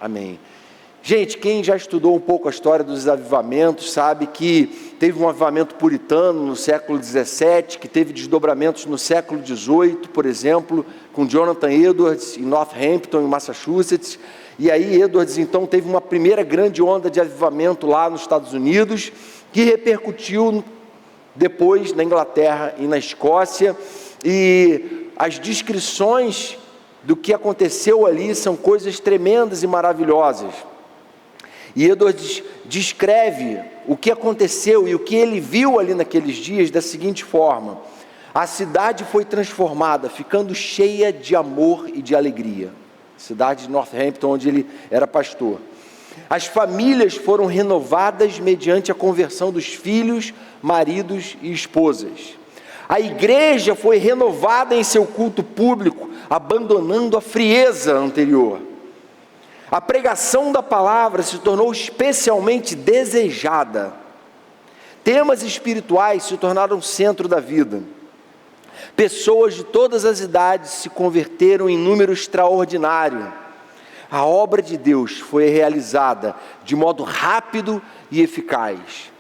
Amém. Gente, quem já estudou um pouco a história dos avivamentos sabe que teve um avivamento puritano no século XVII, que teve desdobramentos no século XVIII, por exemplo, com Jonathan Edwards em Northampton, em Massachusetts. E aí Edwards então teve uma primeira grande onda de avivamento lá nos Estados Unidos, que repercutiu depois na Inglaterra e na Escócia. E as descrições do que aconteceu ali são coisas tremendas e maravilhosas. E Edwards descreve o que aconteceu e o que ele viu ali naqueles dias da seguinte forma: a cidade foi transformada, ficando cheia de amor e de alegria. Cidade de Northampton, onde ele era pastor. As famílias foram renovadas mediante a conversão dos filhos, maridos e esposas. A igreja foi renovada em seu culto público, abandonando a frieza anterior. A pregação da palavra se tornou especialmente desejada. Temas espirituais se tornaram o centro da vida. Pessoas de todas as idades se converteram em número extraordinário. A obra de Deus foi realizada de modo rápido e eficaz.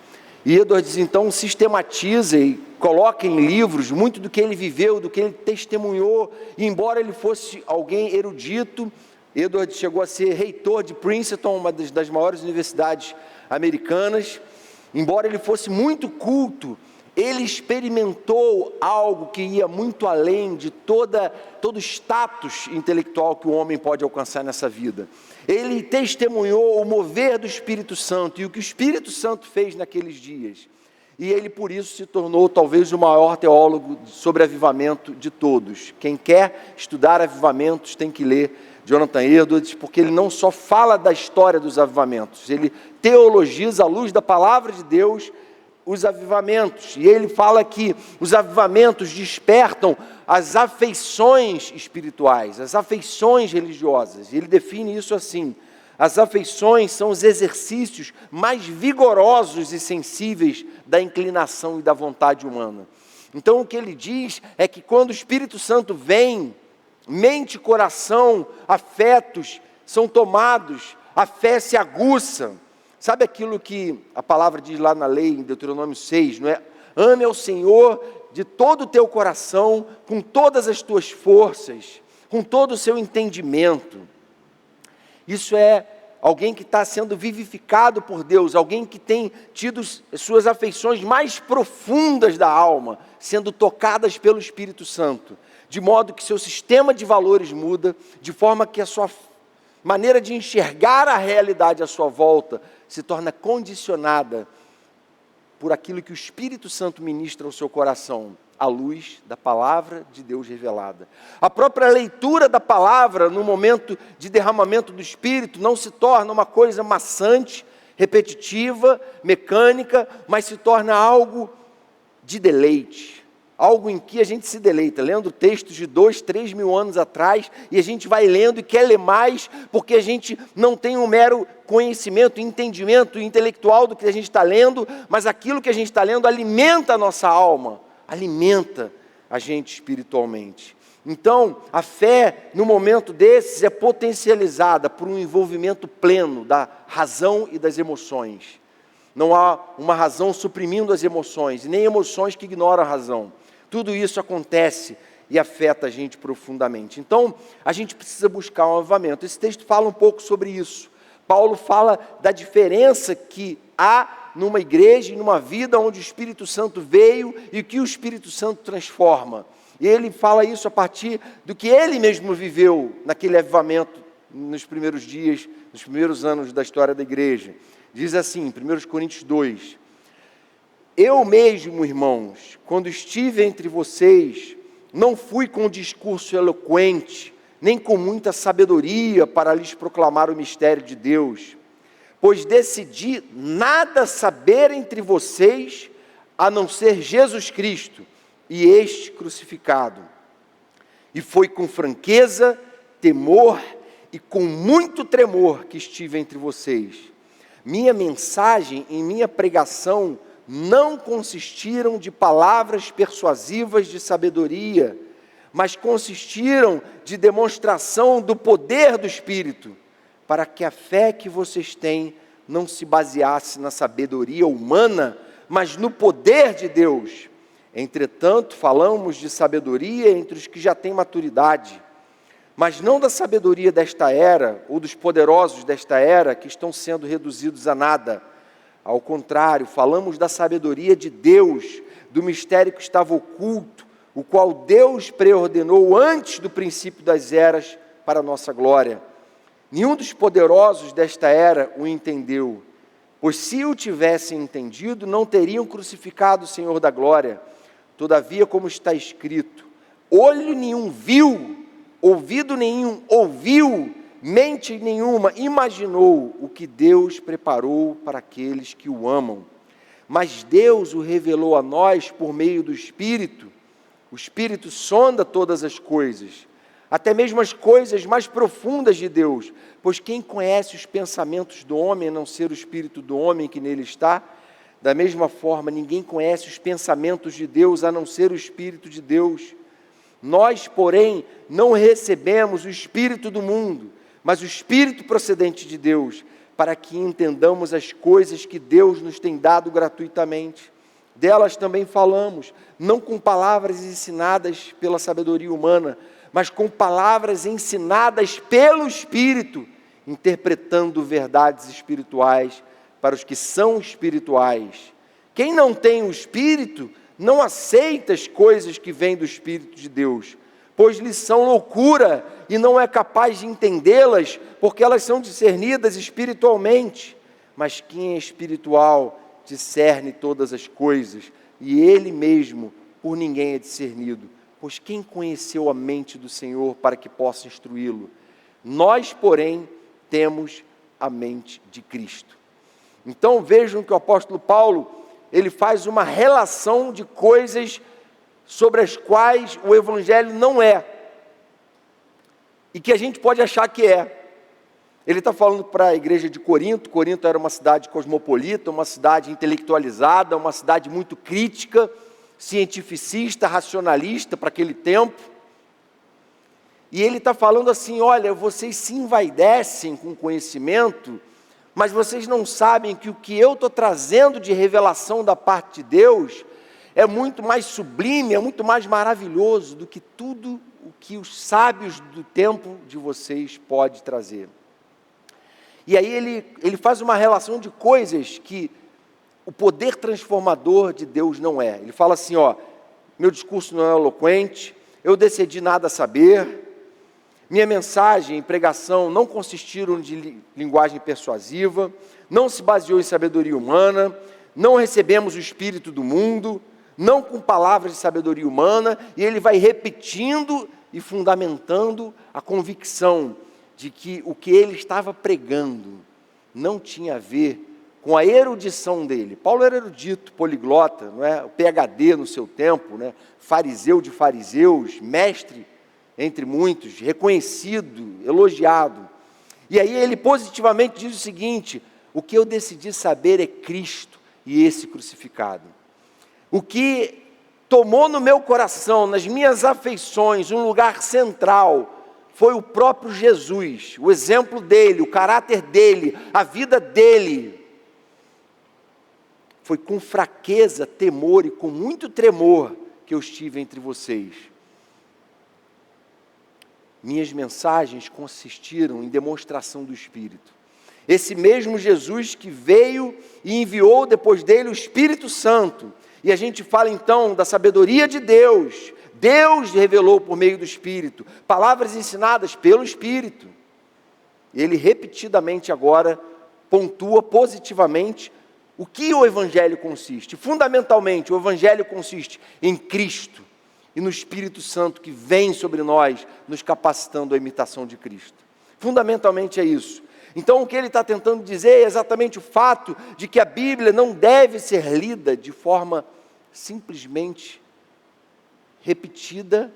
E Edwards então sistematiza e coloca em livros muito do que ele viveu, do que ele testemunhou. E embora ele fosse alguém erudito, Edwards chegou a ser reitor de Princeton, uma das maiores universidades americanas. Embora ele fosse muito culto, ele experimentou algo que ia muito além de todo status intelectual que o homem pode alcançar nessa vida. Ele testemunhou o mover do Espírito Santo e o que o Espírito Santo fez naqueles dias. E ele, por isso, se tornou talvez o maior teólogo sobre avivamento de todos. Quem quer estudar avivamentos tem que ler Jonathan Edwards, porque ele não só fala da história dos avivamentos, ele teologiza à luz da palavra de Deus os avivamentos. E ele fala que os avivamentos despertam as afeições espirituais, as afeições religiosas. E ele define isso assim: as afeições são os exercícios mais vigorosos e sensíveis da inclinação e da vontade humana. Então o que ele diz é que quando o Espírito Santo vem, mente, coração, afetos são tomados, a fé se aguça. Sabe aquilo que a palavra diz lá na lei, em Deuteronômio 6, não é? Ame ao Senhor de todo o teu coração, com todas as tuas forças, com todo o seu entendimento. Isso é alguém que está sendo vivificado por Deus, alguém que tem tido suas afeições mais profundas da alma, sendo tocadas pelo Espírito Santo, de modo que seu sistema de valores muda, de forma que a sua maneira de enxergar a realidade à sua volta se torna condicionada por aquilo que o Espírito Santo ministra ao seu coração, à luz da palavra de Deus revelada. A própria leitura da palavra, no momento de derramamento do Espírito, não se torna uma coisa maçante, repetitiva, mecânica, mas se torna algo de deleite, algo em que a gente se deleita, lendo textos de 2, 3 mil anos atrás, e a gente vai lendo e quer ler mais, porque a gente não tem um mero conhecimento, entendimento intelectual do que a gente está lendo, mas aquilo que a gente está lendo alimenta a nossa alma, alimenta a gente espiritualmente. Então, a fé, no momento desses, é potencializada por um envolvimento pleno da razão e das emoções. Não há uma razão suprimindo as emoções, nem emoções que ignoram a razão. Tudo isso acontece e afeta a gente profundamente. Então, a gente precisa buscar um avivamento. Esse texto fala um pouco sobre isso. Paulo fala da diferença que há numa igreja e numa vida onde o Espírito Santo veio e que o Espírito Santo transforma. E ele fala isso a partir do que ele mesmo viveu naquele avivamento nos primeiros dias, nos primeiros anos da história da igreja. Diz assim, 1 Coríntios 2: eu mesmo, irmãos, quando estive entre vocês, não fui com discurso eloquente, nem com muita sabedoria para lhes proclamar o mistério de Deus, pois decidi nada saber entre vocês, a não ser Jesus Cristo e este crucificado. E foi com franqueza, temor e com muito tremor que estive entre vocês. Minha mensagem e minha pregação não consistiram de palavras persuasivas de sabedoria, mas consistiram de demonstração do poder do Espírito, para que a fé que vocês têm não se baseasse na sabedoria humana, mas no poder de Deus. Entretanto, falamos de sabedoria entre os que já têm maturidade, mas não da sabedoria desta era, ou dos poderosos desta era, que estão sendo reduzidos a nada. Ao contrário, falamos da sabedoria de Deus, do mistério que estava oculto, o qual Deus preordenou antes do princípio das eras para a nossa glória. Nenhum dos poderosos desta era o entendeu, pois se o tivessem entendido, não teriam crucificado o Senhor da glória. Todavia, como está escrito, olho nenhum viu, ouvido nenhum ouviu, mente nenhuma imaginou o que Deus preparou para aqueles que o amam. Mas Deus o revelou a nós por meio do Espírito. O Espírito sonda todas as coisas, até mesmo as coisas mais profundas de Deus, pois quem conhece os pensamentos do homem, a não ser o Espírito do homem que nele está? Da mesma forma, ninguém conhece os pensamentos de Deus, a não ser o Espírito de Deus. Nós, porém, não recebemos o Espírito do mundo, mas o Espírito procedente de Deus, para que entendamos as coisas que Deus nos tem dado gratuitamente. Delas também falamos, não com palavras ensinadas pela sabedoria humana, mas com palavras ensinadas pelo Espírito, interpretando verdades espirituais para os que são espirituais. Quem não tem o Espírito, não aceita as coisas que vêm do Espírito de Deus, pois lhes são loucura e não é capaz de entendê-las, porque elas são discernidas espiritualmente. Mas quem é espiritual discerne todas as coisas, e ele mesmo por ninguém é discernido. Pois quem conheceu a mente do Senhor para que possa instruí-lo? Nós, porém, temos a mente de Cristo. Então vejam que o apóstolo Paulo, ele faz uma relação de coisas sobre as quais o Evangelho não é, e que a gente pode achar que é. Ele está falando para a igreja de Corinto. Corinto era uma cidade cosmopolita, uma cidade intelectualizada, uma cidade muito crítica, cientificista, racionalista para aquele tempo. E ele está falando assim, olha, vocês se envaidecem com conhecimento, mas vocês não sabem que o que eu estou trazendo de revelação da parte de Deus é muito mais sublime, é muito mais maravilhoso do que tudo o que os sábios do tempo de vocês podem trazer. E aí ele faz uma relação de coisas que o poder transformador de Deus não é. Ele fala assim, ó, meu discurso não é eloquente, eu decidi nada saber, minha mensagem e pregação não consistiram de linguagem persuasiva, não se baseou em sabedoria humana, não recebemos o espírito do mundo, não com palavras de sabedoria humana, e ele vai repetindo e fundamentando a convicção de que o que ele estava pregando não tinha a ver com a erudição dele. Paulo era erudito, poliglota, não é? O PhD no seu tempo, né? Fariseu de fariseus, mestre entre muitos, reconhecido, elogiado. E aí ele positivamente diz o seguinte, o que eu decidi saber é Cristo e esse crucificado. O que tomou no meu coração, nas minhas afeições, um lugar central, foi o próprio Jesus, o exemplo dele, o caráter dele, a vida dele. Foi com fraqueza, temor e com muito tremor que eu estive entre vocês. Minhas mensagens consistiram em demonstração do Espírito. Esse mesmo Jesus que veio e enviou depois dele o Espírito Santo. E a gente fala então da sabedoria de Deus. Deus revelou por meio do Espírito, palavras ensinadas pelo Espírito. Ele repetidamente agora pontua positivamente o que o Evangelho consiste. Fundamentalmente, o Evangelho consiste em Cristo e no Espírito Santo que vem sobre nós, nos capacitando à imitação de Cristo. Fundamentalmente é isso. Então o que ele está tentando dizer é exatamente o fato de que a Bíblia não deve ser lida de forma simplesmente repetida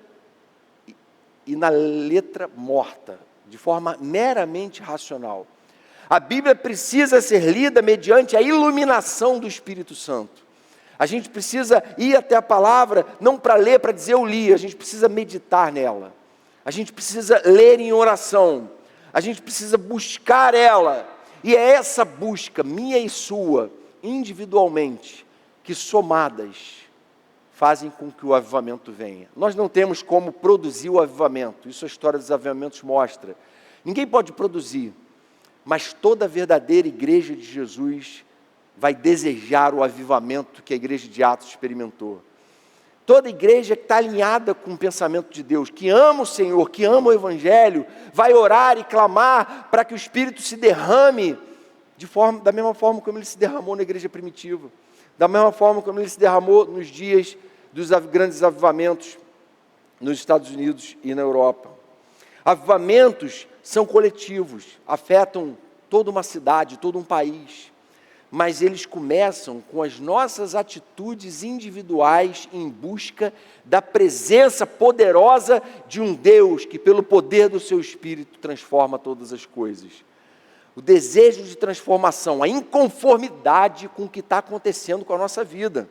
e na letra morta, de forma meramente racional. A Bíblia precisa ser lida mediante a iluminação do Espírito Santo. A gente precisa ir até a palavra, não para ler, para dizer eu li, a gente precisa meditar nela. A gente precisa ler em oração. a gente precisa buscar ela, e é essa busca, minha e sua, individualmente, que somadas fazem com que o avivamento venha. Nós não temos como produzir o avivamento, isso a história dos avivamentos mostra. Ninguém pode produzir, mas toda a verdadeira igreja de Jesus vai desejar o avivamento que a igreja de Atos experimentou. Toda igreja que está alinhada com o pensamento de Deus, que ama o Senhor, que ama o Evangelho, vai orar e clamar para que o Espírito se derrame da mesma forma como ele se derramou na igreja primitiva, da mesma forma como ele se derramou nos dias dos grandes avivamentos nos Estados Unidos e na Europa. Avivamentos são coletivos, afetam toda uma cidade, todo um país, mas eles começam com as nossas atitudes individuais em busca da presença poderosa de um Deus que, pelo poder do seu Espírito, transforma todas as coisas. O desejo de transformação, a inconformidade com o que está acontecendo com a nossa vida.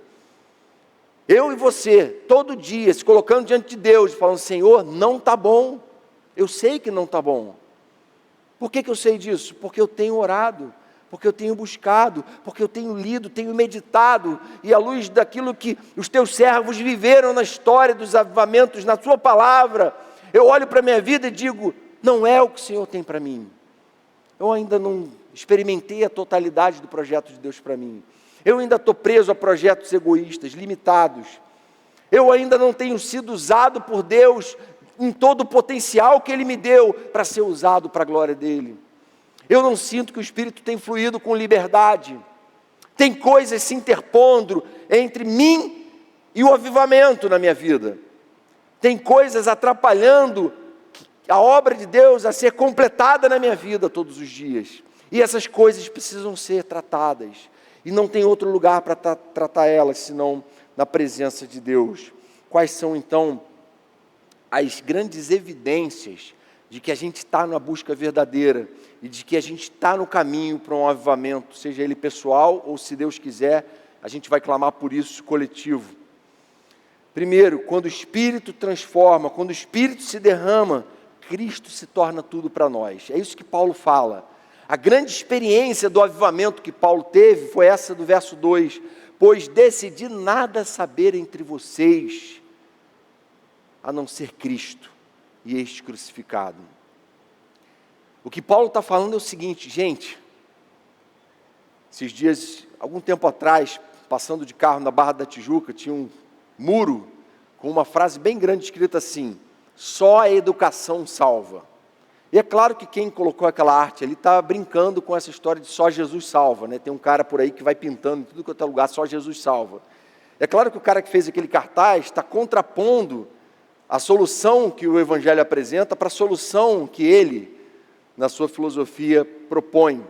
Eu e você, todo dia, se colocando diante de Deus, falando: Senhor, não está bom, eu sei que não está bom. Por que eu sei disso? Porque eu tenho orado, porque eu tenho buscado, porque eu tenho lido, tenho meditado, e à luz daquilo que os teus servos viveram na história dos avivamentos, na tua palavra, eu olho para a minha vida e digo: não é o que o Senhor tem para mim. Eu ainda não experimentei a totalidade do projeto de Deus para mim. Eu ainda estou preso a projetos egoístas, limitados. Eu ainda não tenho sido usado por Deus em todo o potencial que Ele me deu para ser usado para a glória dEle. Eu não sinto que o Espírito tem fluído com liberdade. Tem coisas se interpondo entre mim e o avivamento na minha vida. Tem coisas atrapalhando a obra de Deus a ser completada na minha vida todos os dias. E essas coisas precisam ser tratadas. E não tem outro lugar para tratar elas, senão na presença de Deus. Quais são, então, as grandes evidências de que a gente está na busca verdadeira e de que a gente está no caminho para um avivamento, seja ele pessoal ou, se Deus quiser, a gente vai clamar por isso coletivo. Primeiro, quando o Espírito transforma, quando o Espírito se derrama, Cristo se torna tudo para nós. É isso que Paulo fala. A grande experiência do avivamento que Paulo teve foi essa do verso 2. Pois decidi nada saber entre vocês, a não ser Cristo e este crucificado. O que Paulo está falando é o seguinte, gente. Esses dias, algum tempo atrás, passando de carro na Barra da Tijuca, tinha um muro com uma frase bem grande escrita assim: só a educação salva. E é claro que quem colocou aquela arte ali está brincando com essa história de só Jesus salva, né? Tem um cara por aí que vai pintando em tudo quanto é lugar, só Jesus salva. É claro que o cara que fez aquele cartaz está contrapondo a solução que o Evangelho apresenta para a solução que ele, na sua filosofia, propõe.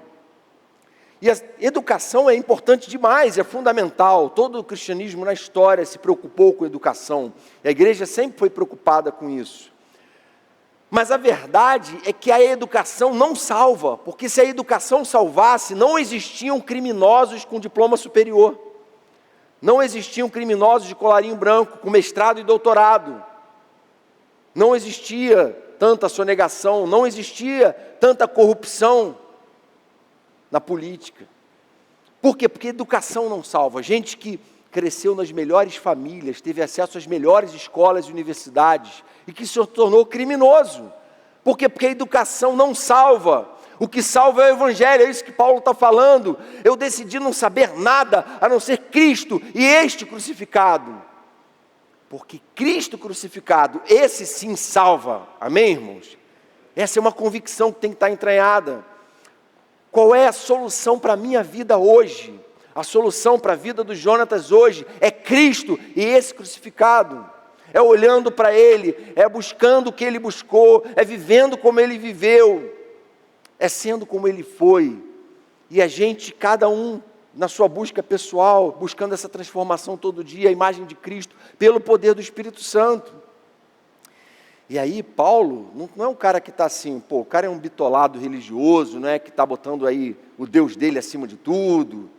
E a educação é importante demais, é fundamental. Todo o cristianismo na história se preocupou com educação. A igreja sempre foi preocupada com isso. Mas a verdade é que a educação não salva, porque se a educação salvasse, não existiam criminosos com diploma superior. Não existiam criminosos de colarinho branco, com mestrado e doutorado. Não existia tanta sonegação, não existia tanta corrupção na política. Por quê? Porque educação não salva. Gente que cresceu nas melhores famílias, teve acesso às melhores escolas e universidades, e que se tornou criminoso. Por quê? Porque a educação não salva. O que salva é o Evangelho, é isso que Paulo está falando. Eu decidi não saber nada, a não ser Cristo e este crucificado. Porque Cristo crucificado, esse sim salva. Amém, irmãos? Essa é uma convicção que tem que estar entranhada. Qual é a solução para a minha vida hoje? A solução para a vida do Jonatas hoje é Cristo e esse crucificado. É olhando para Ele, é buscando o que Ele buscou, é vivendo como Ele viveu, é sendo como Ele foi. E a gente, cada um, na sua busca pessoal, buscando essa transformação todo dia, a imagem de Cristo, pelo poder do Espírito Santo. E aí Paulo não é um cara que está assim, o cara é um bitolado religioso, não é que está botando aí o Deus dele acima de tudo.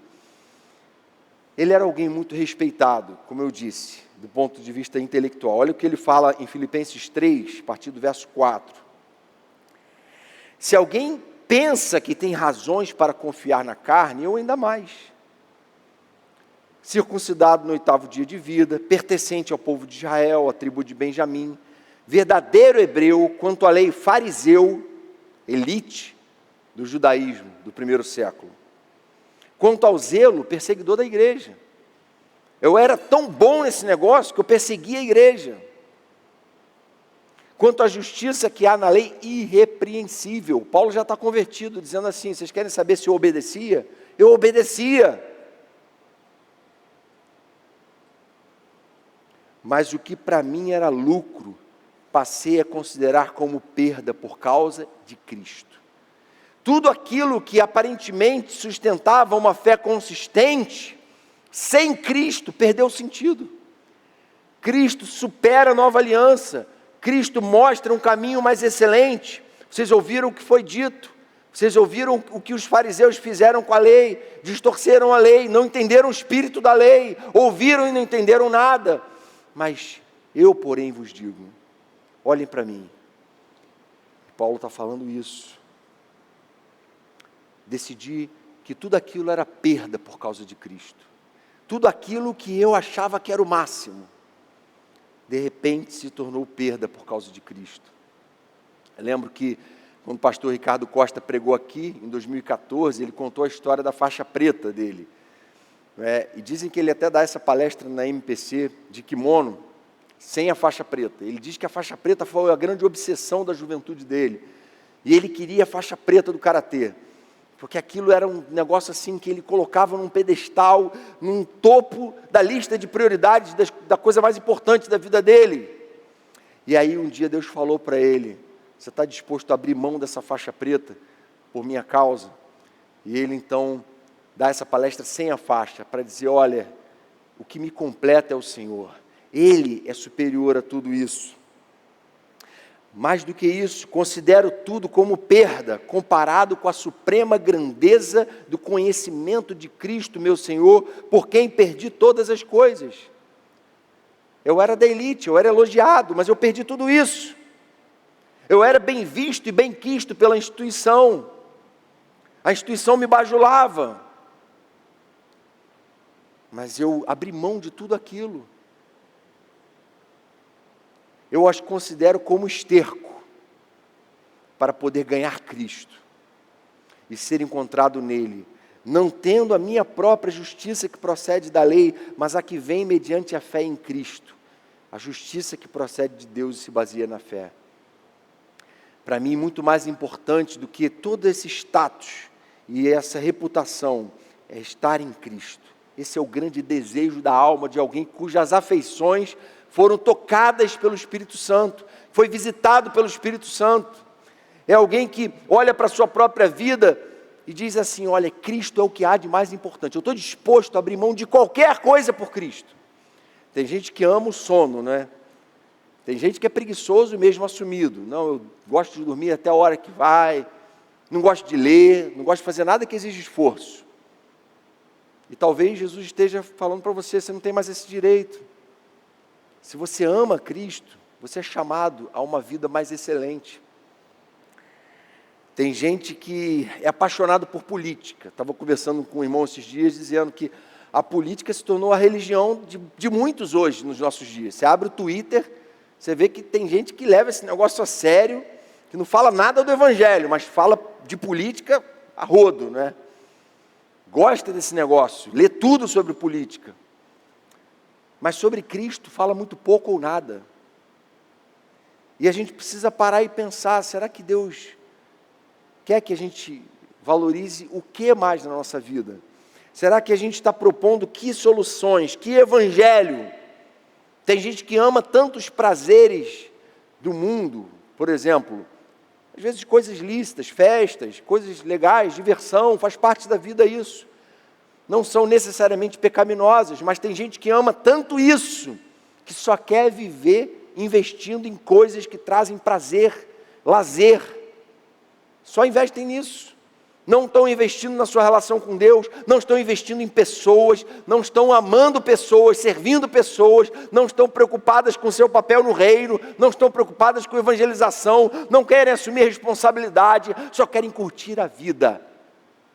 Ele era alguém muito respeitado, como eu disse, do ponto de vista intelectual. Olha o que ele fala em Filipenses 3, a partir do verso 4. Se alguém pensa que tem razões para confiar na carne, eu ainda mais. Circuncidado no 8º dia de vida, pertencente ao povo de Israel, à tribo de Benjamim, verdadeiro hebreu, quanto à lei fariseu, elite do judaísmo do primeiro século. Quanto ao zelo, perseguidor da igreja. Eu era tão bom nesse negócio que eu perseguia a igreja. Quanto à justiça que há na lei, irrepreensível. Paulo já está convertido, dizendo assim, vocês querem saber se eu obedecia? Eu obedecia. Mas o que para mim era lucro, passei a considerar como perda por causa de Cristo. Tudo aquilo que aparentemente sustentava uma fé consistente, sem Cristo, perdeu sentido. Cristo supera a nova aliança. Cristo mostra um caminho mais excelente. Vocês ouviram o que foi dito. Vocês ouviram o que os fariseus fizeram com a lei. Distorceram a lei, não entenderam o espírito da lei. Ouviram e não entenderam nada. Mas eu, porém, vos digo, olhem para mim. Paulo está falando isso. Decidi que tudo aquilo era perda por causa de Cristo. Tudo aquilo que eu achava que era o máximo, de repente se tornou perda por causa de Cristo. Eu lembro que quando o pastor Ricardo Costa pregou aqui, em 2014, ele contou a história da faixa preta dele. E dizem que ele até dá essa palestra na MPC de kimono, sem a faixa preta. Ele diz que a faixa preta foi a grande obsessão da juventude dele. E ele queria a faixa preta do karatê. Porque aquilo era um negócio assim que ele colocava num pedestal, num topo da lista de prioridades, da coisa mais importante da vida dele. E aí um dia Deus falou para ele, você está disposto a abrir mão dessa faixa preta por minha causa? E ele então dá essa palestra sem a faixa, para dizer, olha, o que me completa é o Senhor. Ele é superior a tudo isso. Mais do que isso, considero tudo como perda, comparado com a suprema grandeza do conhecimento de Cristo, meu Senhor, por quem perdi todas as coisas. Eu era da elite, eu era elogiado, mas eu perdi tudo isso. Eu era bem visto e bem quisto pela instituição. A instituição me bajulava. Mas eu abri mão de tudo aquilo. Eu as considero como esterco para poder ganhar Cristo e ser encontrado nele, não tendo a minha própria justiça que procede da lei, mas a que vem mediante a fé em Cristo, a justiça que procede de Deus e se baseia na fé. Para mim, muito mais importante do que todo esse status e essa reputação é estar em Cristo. Esse é o grande desejo da alma de alguém cujas afeições foram tocadas pelo Espírito Santo, foi visitado pelo Espírito Santo. É alguém que olha para a sua própria vida e diz assim, olha, Cristo é o que há de mais importante. Eu estou disposto a abrir mão de qualquer coisa por Cristo. Tem gente que ama o sono, né? Tem gente que é preguiçoso e mesmo assumido. Não, eu gosto de dormir até a hora que vai, não gosto de ler, não gosto de fazer nada que exija esforço. E talvez Jesus esteja falando para você, você não tem mais esse direito. Se você ama Cristo, você é chamado a uma vida mais excelente. Tem gente que é apaixonado por política. Estava conversando com um irmão esses dias, dizendo que a política se tornou a religião de muitos hoje, nos nossos dias. Você abre o Twitter, você vê que tem gente que leva esse negócio a sério, que não fala nada do Evangelho, mas fala de política a rodo, né? Gosta desse negócio, lê tudo sobre política. Mas sobre Cristo fala muito pouco ou nada. E a gente precisa parar e pensar, será que Deus quer que a gente valorize o que mais na nossa vida? Será que a gente está propondo que soluções, que evangelho? Tem gente que ama tantos prazeres do mundo, por exemplo, às vezes coisas lícitas, festas, coisas legais, diversão, faz parte da vida isso. Não são necessariamente pecaminosas, mas tem gente que ama tanto isso, que só quer viver investindo em coisas que trazem prazer, lazer. Só investem nisso. não estão investindo na sua relação com Deus, não estão investindo em pessoas, não estão amando pessoas, servindo pessoas, não estão preocupadas com o seu papel no reino, não estão preocupadas com evangelização, não querem assumir responsabilidade, só querem curtir a vida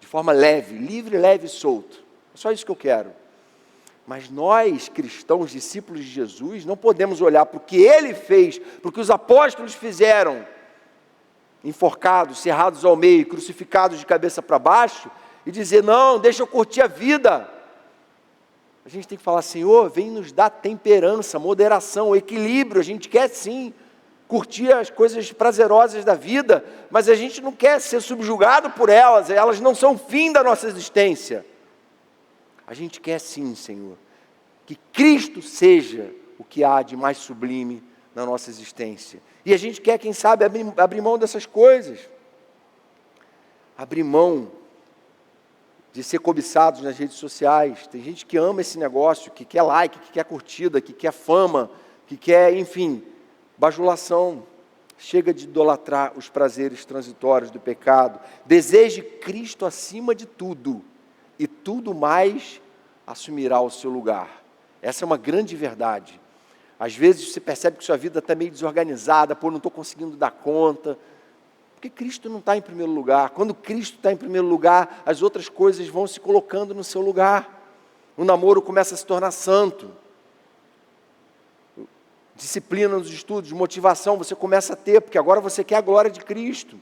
de forma leve, livre, leve e solto. É só isso que eu quero. Mas nós, cristãos, discípulos de Jesus, não podemos olhar para o que Ele fez, para o que os apóstolos fizeram, enforcados, cerrados ao meio, crucificados de cabeça para baixo, e dizer, não, deixa eu curtir a vida. A gente tem que falar, Senhor, vem nos dar temperança, moderação, equilíbrio. A gente quer sim curtir as coisas prazerosas da vida, mas a gente não quer ser subjugado por elas, elas não são fim da nossa existência. A gente quer sim, Senhor, que Cristo seja o que há de mais sublime na nossa existência. E a gente quer, quem sabe, abrir mão dessas coisas. Abrir mão de ser cobiçados nas redes sociais. Tem gente que ama esse negócio, que quer like, que quer curtida, que quer fama, que quer, enfim, bajulação. Chega de idolatrar os prazeres transitórios do pecado. Deseje Cristo acima de tudo, e tudo mais assumirá o seu lugar. Essa é uma grande verdade. Às vezes você percebe que sua vida está meio desorganizada, não estou conseguindo dar conta, porque Cristo não está em primeiro lugar. Quando Cristo está em primeiro lugar, as outras coisas vão se colocando no seu lugar. O namoro começa a se tornar santo. Disciplina nos estudos, motivação você começa a ter, porque agora você quer a glória de Cristo,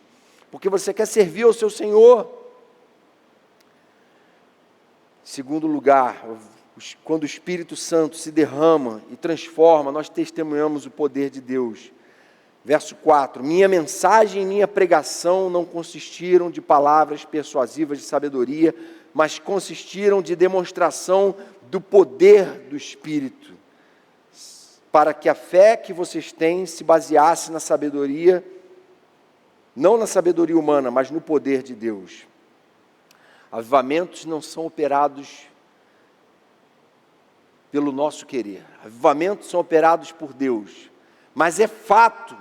porque você quer servir ao seu Senhor. Segundo lugar, quando o Espírito Santo se derrama e transforma, nós testemunhamos o poder de Deus. Verso 4, minha mensagem e minha pregação não consistiram de palavras persuasivas de sabedoria, mas consistiram de demonstração do poder do Espírito, para que a fé que vocês têm se baseasse na sabedoria, não na sabedoria humana, mas no poder de Deus. Avivamentos não são operados pelo nosso querer. Avivamentos são operados por Deus. Mas é fato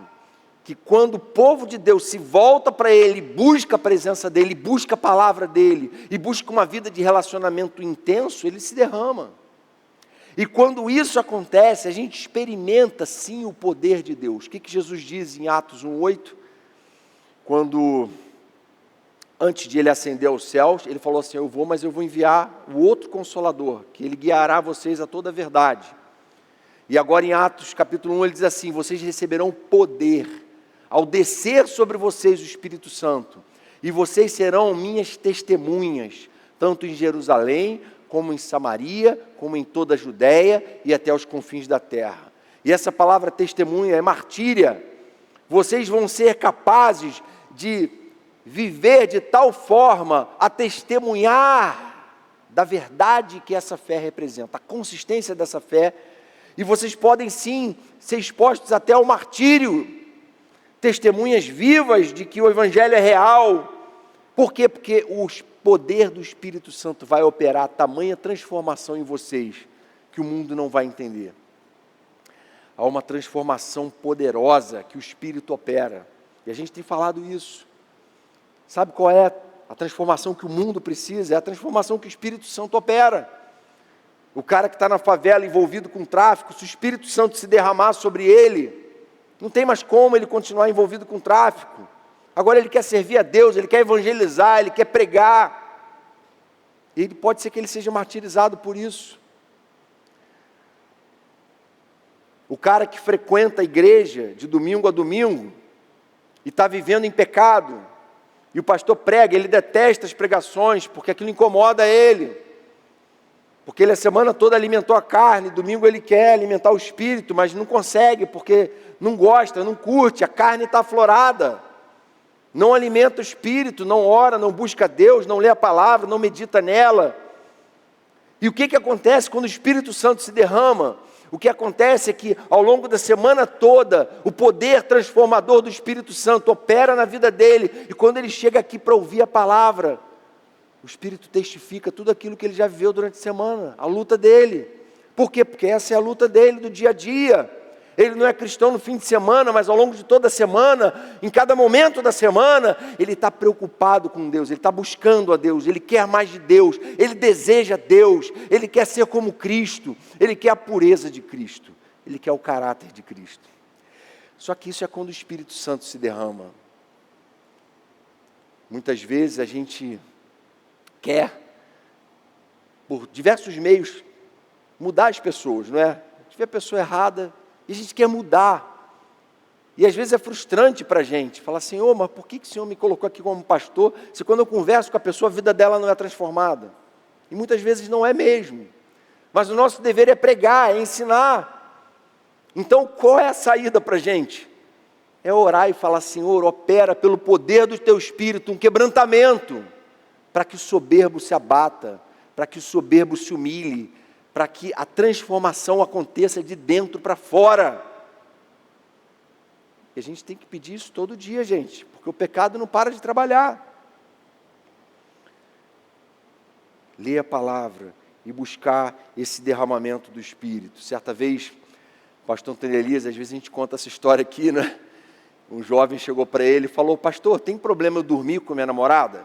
que quando o povo de Deus se volta para Ele, busca a presença dEle, busca a palavra dEle, e busca uma vida de relacionamento intenso, Ele se derrama. E quando isso acontece, a gente experimenta sim o poder de Deus. O que Jesus diz em Atos 1:8? Quando, antes de Ele ascender aos céus, Ele falou assim, eu vou, mas eu vou enviar o outro Consolador, que Ele guiará vocês a toda a verdade. E agora em Atos capítulo 1, Ele diz assim, vocês receberão poder, ao descer sobre vocês o Espírito Santo, e vocês serão minhas testemunhas, tanto em Jerusalém, como em Samaria, como em toda a Judéia, e até os confins da terra. E essa palavra testemunha é martíria. Vocês vão ser capazes de viver de tal forma a testemunhar da verdade que essa fé representa, a consistência dessa fé, e vocês podem sim ser expostos até ao martírio, testemunhas vivas de que o Evangelho é real. Por quê? Porque o poder do Espírito Santo vai operar tamanha transformação em vocês, que o mundo não vai entender. Há uma transformação poderosa que o Espírito opera, e a gente tem falado isso. Sabe qual é a transformação que o mundo precisa? É a transformação que o Espírito Santo opera. O cara que está na favela envolvido com tráfico, se o Espírito Santo se derramar sobre ele, não tem mais como ele continuar envolvido com tráfico. Agora ele quer servir a Deus, ele quer evangelizar, ele quer pregar. E ele pode ser que ele seja martirizado por isso. O cara que frequenta a igreja de domingo a domingo e está vivendo em pecado, e o pastor prega, ele detesta as pregações, porque aquilo incomoda ele. Porque ele a semana toda alimentou a carne, domingo ele quer alimentar o espírito, mas não consegue, porque não gosta, não curte, a carne está aflorada. Não alimenta o espírito, não ora, não busca Deus, não lê a palavra, não medita nela. E o que acontece quando o Espírito Santo se derrama? O que acontece é que ao longo da semana toda, o poder transformador do Espírito Santo opera na vida dele, e quando ele chega aqui para ouvir a palavra, o Espírito testifica tudo aquilo que ele já viveu durante a semana, a luta dele. Por quê? Porque essa é a luta dele do dia a dia. Ele não é cristão no fim de semana, mas ao longo de toda a semana, em cada momento da semana, ele está preocupado com Deus, ele está buscando a Deus, ele quer mais de Deus, ele deseja Deus, ele quer ser como Cristo, ele quer a pureza de Cristo, ele quer o caráter de Cristo. Só que isso é quando o Espírito Santo se derrama. Muitas vezes a gente quer, por diversos meios, mudar as pessoas, não é? A gente vê a pessoa errada e a gente quer mudar. E às vezes é frustrante para a gente. Falar, Senhor, mas por que o Senhor me colocou aqui como pastor, se quando eu converso com a pessoa, a vida dela não é transformada? E muitas vezes não é mesmo. Mas o nosso dever é pregar, é ensinar. Então, qual é a saída para a gente? É orar e falar, Senhor, opera pelo poder do Teu Espírito um quebrantamento, para que o soberbo se abata, para que o soberbo se humilhe, para que a transformação aconteça de dentro para fora. E a gente tem que pedir isso todo dia, gente, porque o pecado não para de trabalhar. Ler a palavra e buscar esse derramamento do Espírito. Certa vez, o pastor Antônio Elias, às vezes a gente conta essa história aqui, né? Um jovem chegou para ele e falou, pastor, tem problema eu dormir com minha namorada?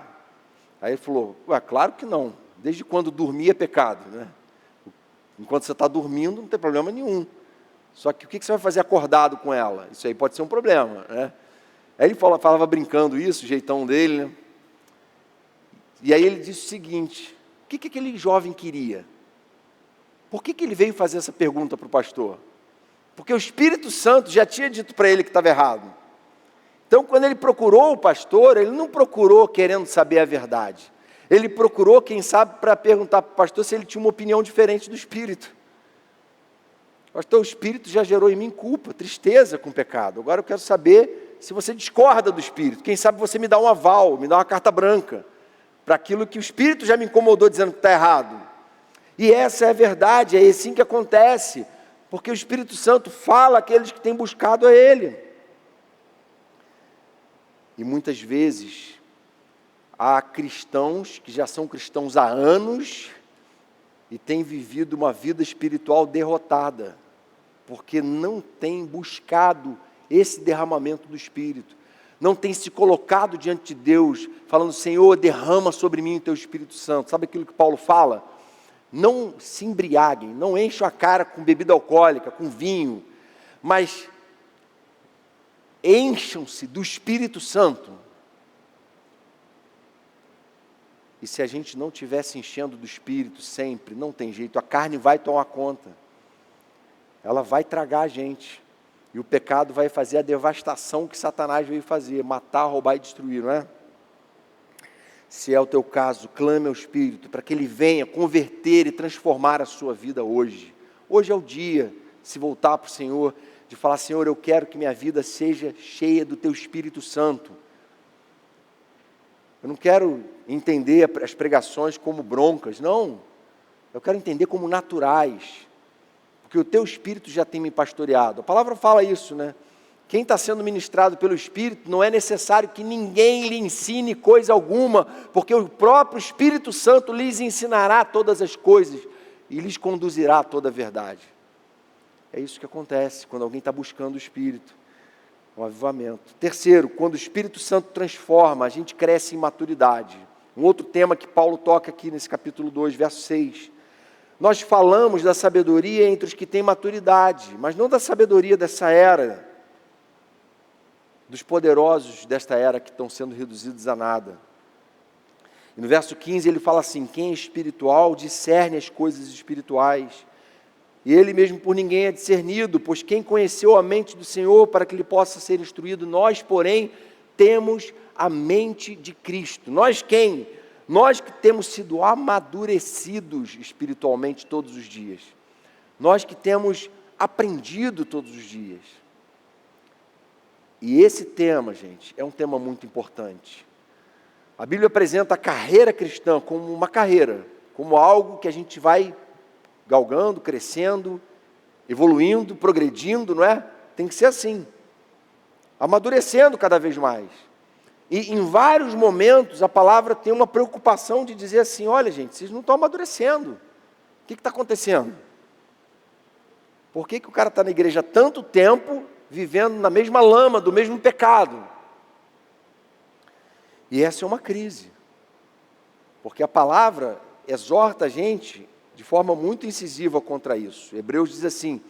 Aí ele falou, claro que não, desde quando dormir é pecado, né? Enquanto você está dormindo, não tem problema nenhum. Só que o que você vai fazer acordado com ela? Isso aí pode ser um problema, né? Aí ele falava brincando isso, o jeitão dele, né? E aí ele disse o seguinte, o que aquele jovem queria? Por que ele veio fazer essa pergunta para o pastor? Porque o Espírito Santo já tinha dito para ele que estava errado. Então, quando ele procurou o pastor, ele não procurou querendo saber a verdade. Ele procurou, quem sabe, para perguntar para o pastor se ele tinha uma opinião diferente do Espírito. Pastor, o Espírito já gerou em mim culpa, tristeza com o pecado. Agora eu quero saber se você discorda do Espírito. Quem sabe você me dá um aval, me dá uma carta branca, para aquilo que o Espírito já me incomodou dizendo que está errado. E essa é a verdade, é assim que acontece, porque o Espírito Santo fala àqueles que têm buscado a Ele. E muitas vezes, há cristãos que já são cristãos há anos e têm vivido uma vida espiritual derrotada, porque não têm buscado esse derramamento do Espírito, não têm se colocado diante de Deus, falando, Senhor, derrama sobre mim o Teu Espírito Santo. Sabe aquilo que Paulo fala? Não se embriaguem, não enchem a cara com bebida alcoólica, com vinho, mas encham-se do Espírito Santo. E se a gente não estiver se enchendo do Espírito sempre, não tem jeito, a carne vai tomar conta. Ela vai tragar a gente. E o pecado vai fazer a devastação que Satanás veio fazer, matar, roubar e destruir, não é? Se é o teu caso, clame ao Espírito, para que Ele venha converter e transformar a sua vida hoje. Hoje é o dia, se voltar para o Senhor, de falar, Senhor, eu quero que minha vida seja cheia do Teu Espírito Santo. Eu não quero entender as pregações como broncas, não. Eu quero entender como naturais, porque o Teu Espírito já tem me pastoreado. A palavra fala isso, né? Quem está sendo ministrado pelo Espírito, não é necessário que ninguém lhe ensine coisa alguma, porque o próprio Espírito Santo lhes ensinará todas as coisas e lhes conduzirá a toda a verdade. É isso que acontece quando alguém está buscando o Espírito, um avivamento. Terceiro, quando o Espírito Santo transforma, a gente cresce em maturidade. Um outro tema que Paulo toca aqui nesse capítulo 2, verso 6. Nós falamos da sabedoria entre os que têm maturidade, mas não da sabedoria dessa era, dos poderosos desta era que estão sendo reduzidos a nada. E no verso 15 ele fala assim, quem é espiritual discerne as coisas espirituais, e ele mesmo por ninguém é discernido, pois quem conheceu a mente do Senhor para que ele possa ser instruído, nós, porém, temos a mente de Cristo. Nós quem? Nós que temos sido amadurecidos espiritualmente todos os dias. Nós que temos aprendido todos os dias. E esse tema, gente, é um tema muito importante. A Bíblia apresenta a carreira cristã como uma carreira, como algo que a gente vai galgando, crescendo, evoluindo, progredindo, não é? Tem que ser assim, amadurecendo cada vez mais. E em vários momentos a palavra tem uma preocupação de dizer assim, olha gente, vocês não estão amadurecendo. O que está acontecendo? Por que o cara está na igreja há tanto tempo, vivendo na mesma lama, do mesmo pecado? E essa é uma crise, porque a palavra exorta a gente de forma muito incisiva contra isso. Hebreus diz assim: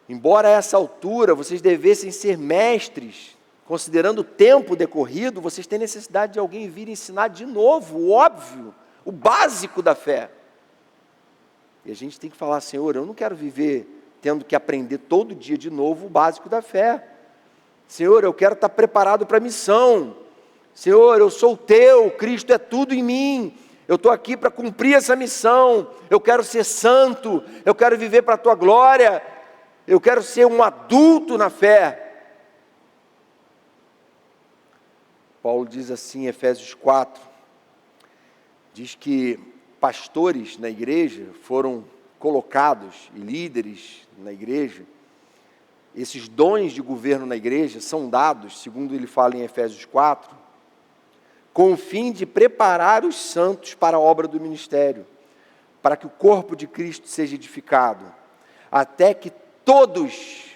embora a essa altura vocês devessem ser mestres, considerando o tempo decorrido, vocês têm necessidade de alguém vir ensinar de novo o óbvio, o básico da fé. E a gente tem que falar: Senhor, eu não quero viver tendo que aprender todo dia de novo o básico da fé. Senhor, eu quero estar preparado para a missão. Senhor, eu sou teu, Cristo é tudo em mim. Eu estou aqui para cumprir essa missão. Eu quero ser santo, eu quero viver para a tua glória. Eu quero ser um adulto na fé. Paulo diz assim em Efésios 4, diz que pastores na igreja foram colocados, e líderes na igreja, esses dons de governo na igreja são dados, segundo ele fala em Efésios 4, com o fim de preparar os santos para a obra do ministério, para que o corpo de Cristo seja edificado, até que todos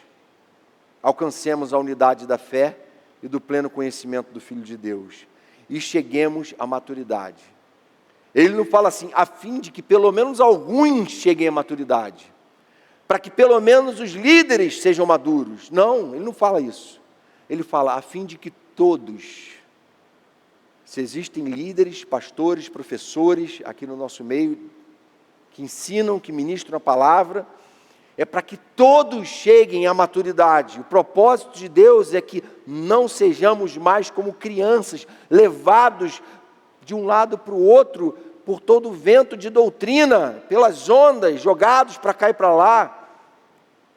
alcancemos a unidade da fé e do pleno conhecimento do Filho de Deus, e cheguemos à maturidade. Ele não fala assim, a fim de que pelo menos alguns cheguem à maturidade, para que pelo menos os líderes sejam maduros. Não, ele não fala isso. Ele fala, a fim de que todos, se existem líderes, pastores, professores aqui no nosso meio, que ensinam, que ministram a palavra, é para que todos cheguem à maturidade. O propósito de Deus é que não sejamos mais como crianças, levados de um lado para o outro, por todo o vento de doutrina, pelas ondas, jogados para cá e para lá,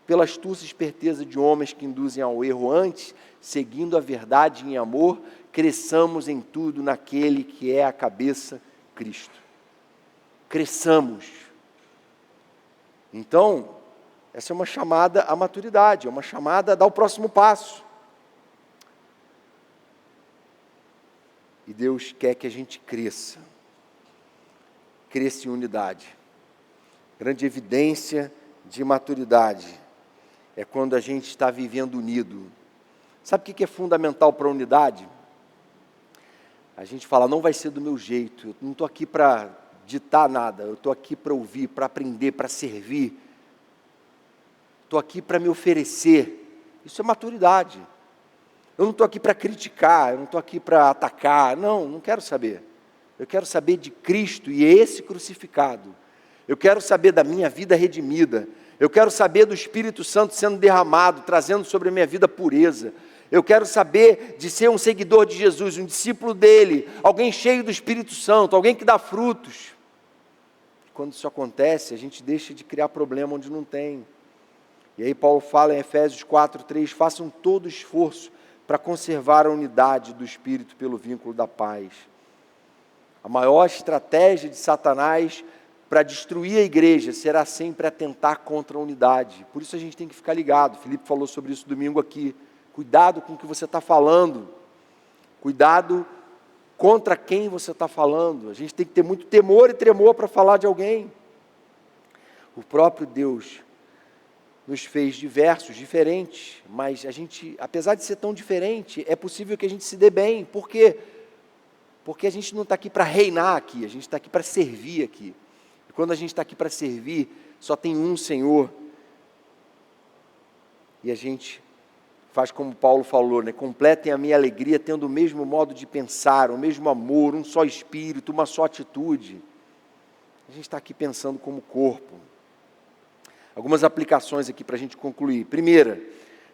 pela astúcia e esperteza de homens que induzem ao erro antes, seguindo a verdade em amor, cresçamos em tudo naquele que é a cabeça, Cristo. Cresçamos. Então, essa é uma chamada à maturidade, é uma chamada a dar o próximo passo. E Deus quer que a gente cresça em unidade. Grande evidência de maturidade é quando a gente está vivendo unido. Sabe o que é fundamental para a unidade? A gente fala, não vai ser do meu jeito, eu não estou aqui para ditar nada, eu estou aqui para ouvir, para aprender, para servir. Estou aqui para me oferecer. Isso é maturidade. Eu não estou aqui para criticar, eu não estou aqui para atacar. Não quero saber. Eu quero saber de Cristo e esse crucificado. Eu quero saber da minha vida redimida. Eu quero saber do Espírito Santo sendo derramado, trazendo sobre a minha vida pureza. Eu quero saber de ser um seguidor de Jesus, um discípulo dele, alguém cheio do Espírito Santo, alguém que dá frutos. Quando isso acontece, a gente deixa de criar problema onde não tem. E aí Paulo fala em Efésios 4:3, façam todo esforço para conservar a unidade do Espírito pelo vínculo da paz. A maior estratégia de Satanás para destruir a igreja será sempre atentar contra a unidade. Por isso a gente tem que ficar ligado. Felipe falou sobre isso domingo aqui. Cuidado com o que você está falando. Cuidado contra quem você está falando. A gente tem que ter muito temor e tremor para falar de alguém. O próprio Deus nos fez diversos, diferentes, mas a gente, apesar de ser tão diferente, é possível que a gente se dê bem. Por quê? Porque a gente não está aqui para reinar aqui, a gente está aqui para servir aqui. E quando a gente está aqui para servir, só tem um Senhor. E a gente faz como Paulo falou, né? Completem a minha alegria tendo o mesmo modo de pensar, o mesmo amor, um só espírito, uma só atitude. A gente está aqui pensando como corpo. Algumas aplicações aqui para a gente concluir. Primeira,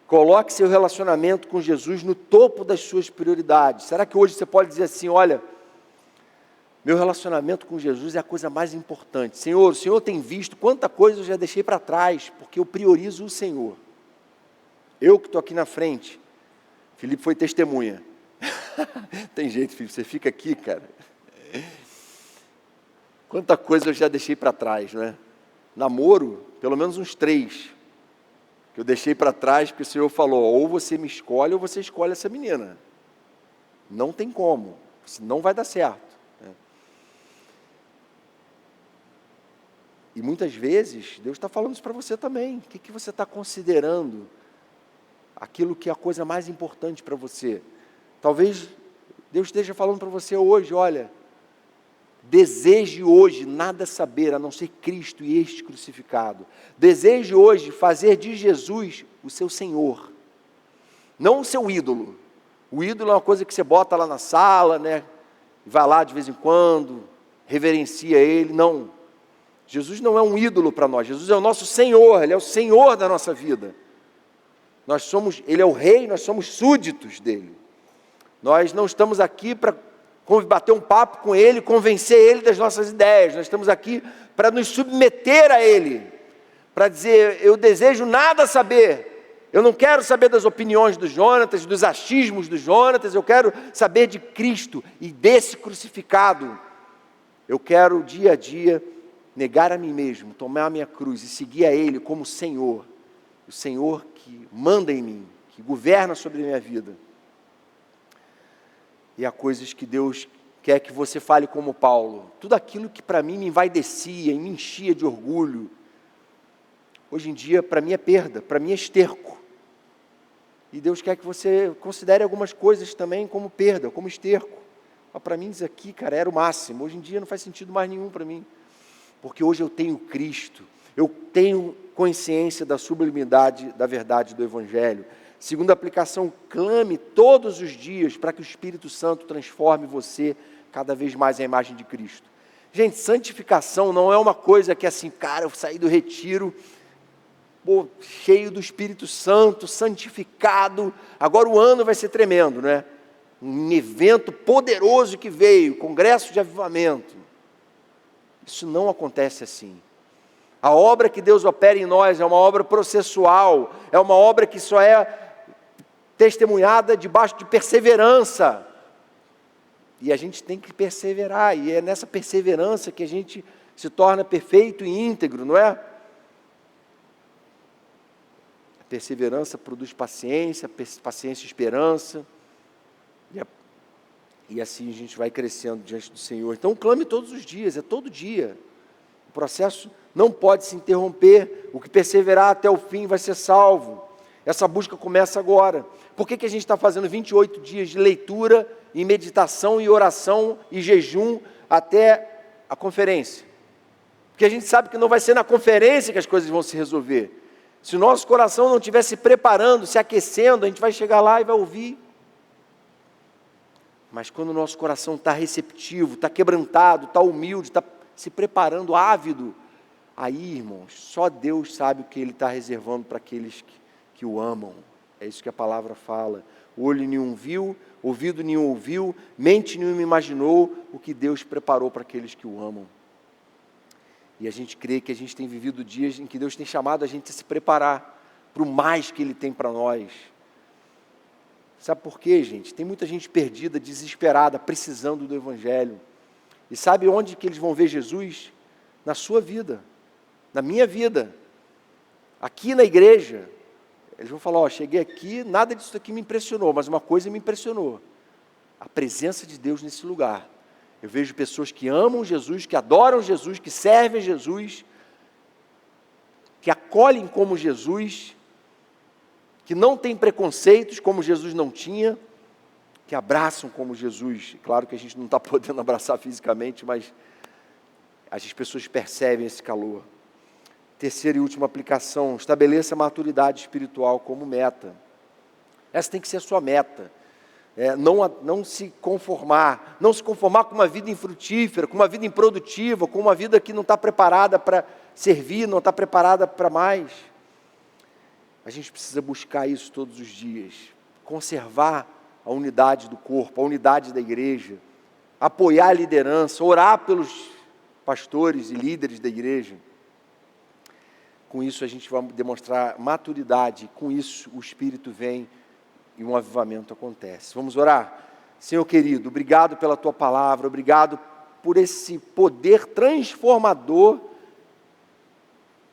coloque seu relacionamento com Jesus no topo das suas prioridades. Será que hoje você pode dizer assim, olha, meu relacionamento com Jesus é a coisa mais importante. Senhor, o Senhor tem visto quanta coisa eu já deixei para trás, porque eu priorizo o Senhor. Eu que estou aqui na frente. Felipe foi testemunha. Tem jeito, Felipe, você fica aqui, cara. Quanta coisa eu já deixei para trás, não é? Namoro, pelo menos uns 3, que eu deixei para trás, porque o Senhor falou, ou você me escolhe, ou você escolhe essa menina. Não tem como, não vai dar certo. E muitas vezes, Deus está falando isso para você também. O que você está considerando? Aquilo que é a coisa mais importante para você. Talvez Deus esteja falando para você hoje, olha, deseje hoje nada saber, a não ser Cristo e este crucificado. Deseje hoje fazer de Jesus o seu Senhor, não o seu ídolo. O ídolo é uma coisa que você bota lá na sala, né? Vai lá de vez em quando, reverencia Ele. Não, Jesus não é um ídolo para nós, Jesus é o nosso Senhor, Ele é o Senhor da nossa vida. Ele é o Rei, nós somos súditos dEle. Nós não estamos aqui para bater um papo com Ele, convencer Ele das nossas ideias. Nós estamos aqui para nos submeter a Ele, para dizer, eu desejo nada saber. Eu não quero saber das opiniões do Jonatas, dos achismos do Jonatas, eu quero saber de Cristo e desse crucificado. Eu quero dia a dia negar a mim mesmo, tomar a minha cruz e seguir a Ele como Senhor. O Senhor que manda em mim, que governa sobre a minha vida. E há coisas que Deus quer que você fale como Paulo. Tudo aquilo que para mim me envaidecia e me enchia de orgulho, hoje em dia para mim é perda, para mim é esterco. E Deus quer que você considere algumas coisas também como perda, como esterco. Para mim isso aqui, cara, era o máximo. Hoje em dia não faz sentido mais nenhum para mim. Porque hoje eu tenho Cristo. Eu tenho consciência da sublimidade da verdade do Evangelho. Segunda aplicação, clame todos os dias para que o Espírito Santo transforme você cada vez mais à imagem de Cristo. Gente, santificação não é uma coisa que assim, cara, eu saí do retiro, cheio do Espírito Santo, santificado, agora o ano vai ser tremendo, né? Um evento poderoso que veio, congresso de avivamento. Isso não acontece assim. A obra que Deus opera em nós é uma obra processual, é uma obra que só é testemunhada debaixo de perseverança. E a gente tem que perseverar, e é nessa perseverança que a gente se torna perfeito e íntegro, não é? A perseverança produz paciência, paciência esperança, e assim a gente vai crescendo diante do Senhor. Então clame todos os dias, é todo dia. O processo não pode se interromper, o que perseverar até o fim vai ser salvo. Essa busca começa agora. Por que a gente está fazendo 28 dias de leitura, e meditação, e oração, e jejum, até a conferência? Porque a gente sabe que não vai ser na conferência que as coisas vão se resolver. Se o nosso coração não estiver se preparando, se aquecendo, a gente vai chegar lá e vai ouvir. Mas quando o nosso coração está receptivo, está quebrantado, está humilde, está se preparando, ávido, aí, irmãos, só Deus sabe o que Ele está reservando para aqueles que o amam. É isso que a palavra fala. Olho nenhum viu, ouvido nenhum ouviu, mente nenhuma imaginou o que Deus preparou para aqueles que o amam. E a gente crê que a gente tem vivido dias em que Deus tem chamado a gente a se preparar para o mais que Ele tem para nós. Sabe por quê, gente? Tem muita gente perdida, desesperada, precisando do Evangelho. E sabe onde que eles vão ver Jesus? Na sua vida, na minha vida, aqui na igreja. Eles vão falar, cheguei aqui, nada disso aqui me impressionou, mas uma coisa me impressionou, a presença de Deus nesse lugar. Eu vejo pessoas que amam Jesus, que adoram Jesus, que servem Jesus, que acolhem como Jesus, que não têm preconceitos como Jesus não tinha, que abraçam como Jesus. Claro que a gente não está podendo abraçar fisicamente, mas as pessoas percebem esse calor. Terceira e última aplicação, estabeleça a maturidade espiritual como meta. Essa tem que ser a sua meta. Não se conformar com uma vida infrutífera, com uma vida improdutiva, com uma vida que não está preparada para servir, não está preparada para mais. A gente precisa buscar isso todos os dias, conservar a unidade do corpo, a unidade da igreja, apoiar a liderança, orar pelos pastores e líderes da igreja. Com isso a gente vai demonstrar maturidade, com isso o Espírito vem e um avivamento acontece. Vamos orar? Senhor querido, obrigado pela Tua palavra, obrigado por esse poder transformador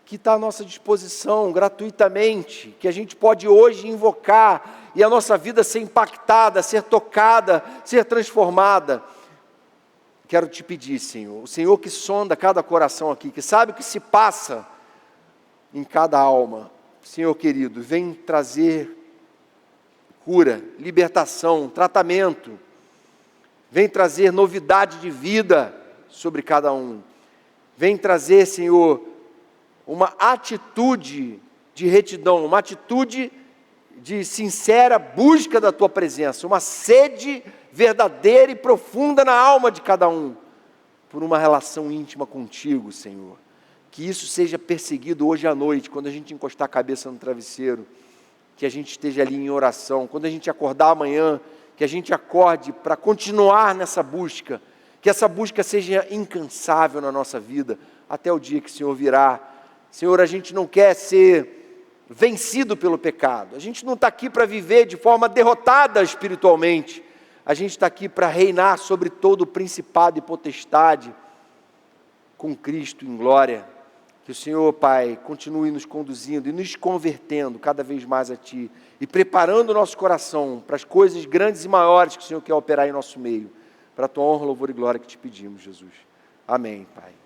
que está à nossa disposição gratuitamente, que a gente pode hoje invocar e a nossa vida ser impactada, ser tocada, ser transformada. quero te pedir, Senhor, o Senhor que sonda cada coração aqui, que sabe o que se passa em cada alma, Senhor querido, vem trazer cura, libertação, tratamento, vem trazer novidade de vida sobre cada um, vem trazer, Senhor, uma atitude de retidão, uma atitude de sincera busca da Tua presença, uma sede verdadeira e profunda na alma de cada um, por uma relação íntima contigo, Senhor. Que isso seja perseguido hoje à noite, quando a gente encostar a cabeça no travesseiro, que a gente esteja ali em oração, quando a gente acordar amanhã, que a gente acorde para continuar nessa busca, que essa busca seja incansável na nossa vida, até o dia que o Senhor virá. Senhor, a gente não quer ser vencido pelo pecado, a gente não está aqui para viver de forma derrotada espiritualmente, a gente está aqui para reinar sobre todo o principado e potestade, com Cristo em glória. Que o Senhor, Pai, continue nos conduzindo e nos convertendo cada vez mais a Ti, e preparando o nosso coração para as coisas grandes e maiores que o Senhor quer operar em nosso meio, para a Tua honra, louvor e glória que te pedimos, Jesus. Amém, Pai.